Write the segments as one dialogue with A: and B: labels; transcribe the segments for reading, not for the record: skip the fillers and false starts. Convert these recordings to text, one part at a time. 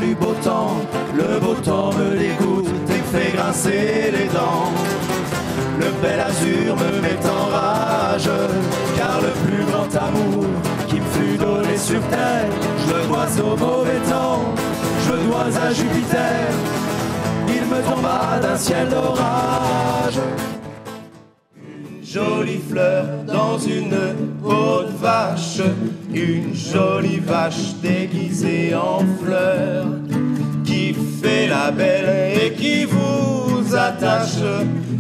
A: du beau temps. Le beau temps me dégoûte et me fait grincer les dents. Le bel azur me met en rage, car le plus grand amour qui me fut donné sur terre, je le dois au mauvais temps, je le dois à Jupiter. Il me tomba d'un ciel d'orage. Une jolie fleur dans une peau de vache, une jolie vache déguisée en fleur, qui fait la belle et qui vous attache,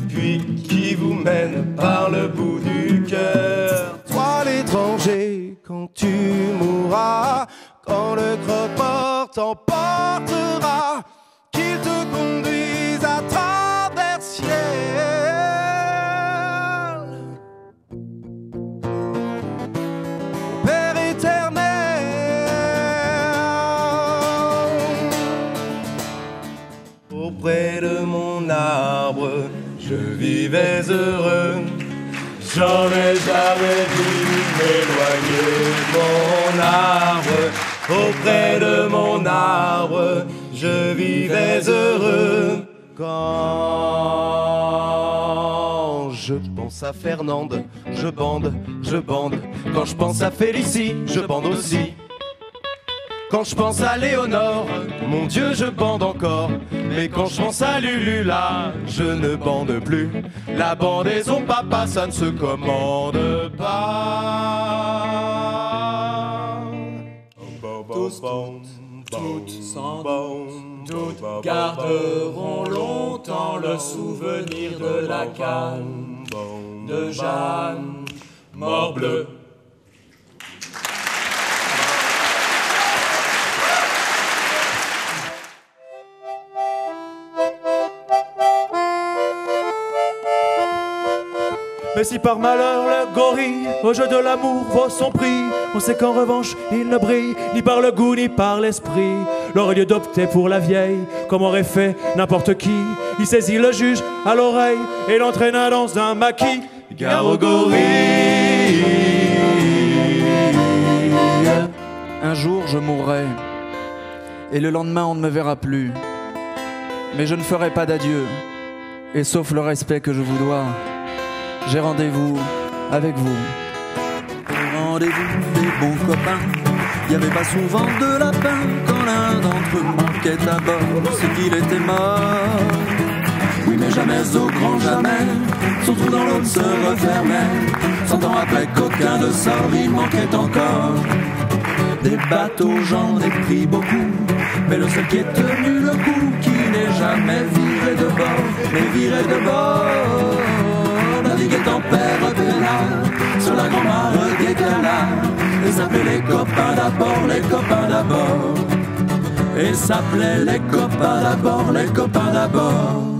A: puis qui vous mène par le bout du cœur. Toi l'étranger, quand tu mourras, quand le croque-mort t'emportera, qu'il te conduise à travers ciel. Père éternel, auprès de mon arbre, je vivais heureux. J'en ai jamais vu m'éloigner de mon arbre. Auprès de mon arbre, je vivais heureux. Quand je pense à Fernande, je bande, je bande. Quand je pense à Félicie, je bande aussi. Quand je pense à Léonore, mon Dieu, je bande encore. Mais quand je pense à Lulu, là, je ne bande plus. La bandaison, papa, ça ne se commande pas. Tous, toutes, sans doute, garderont longtemps le souvenir de la canne de Jeanne Morbleu. Mais si par malheur le gorille au jeu de l'amour vaut son prix, on sait qu'en revanche il ne brille ni par le goût ni par l'esprit. Il aurait lieu d'opter pour la vieille, comme aurait fait n'importe qui. Il saisit le juge à l'oreille et l'entraîna dans un maquis. Gare au gorille.
B: Un jour je mourrai, et le lendemain on ne me verra plus. Mais je ne ferai pas d'adieu, et sauf le respect que je vous dois, j'ai rendez-vous avec vous.
C: Rendez-vous des bons copains, il n'y avait pas souvent de lapin. Quand l'un d'entre eux manquait à bord, c'est qu'il était mort. Oui mais jamais au grand jamais, son trou dans l'autre se refermait. 100 ans après qu'aucun de sort, il manquait encore. Des bateaux j'en ai pris beaucoup, mais le seul qui est tenu le coup, qui n'est jamais viré de bord, mais viré de bord, naviguait en père peinard sur la grand-mare des canards, et s'appelait les copains d'abord, les copains d'abord, et s'appelait les copains d'abord, les copains d'abord.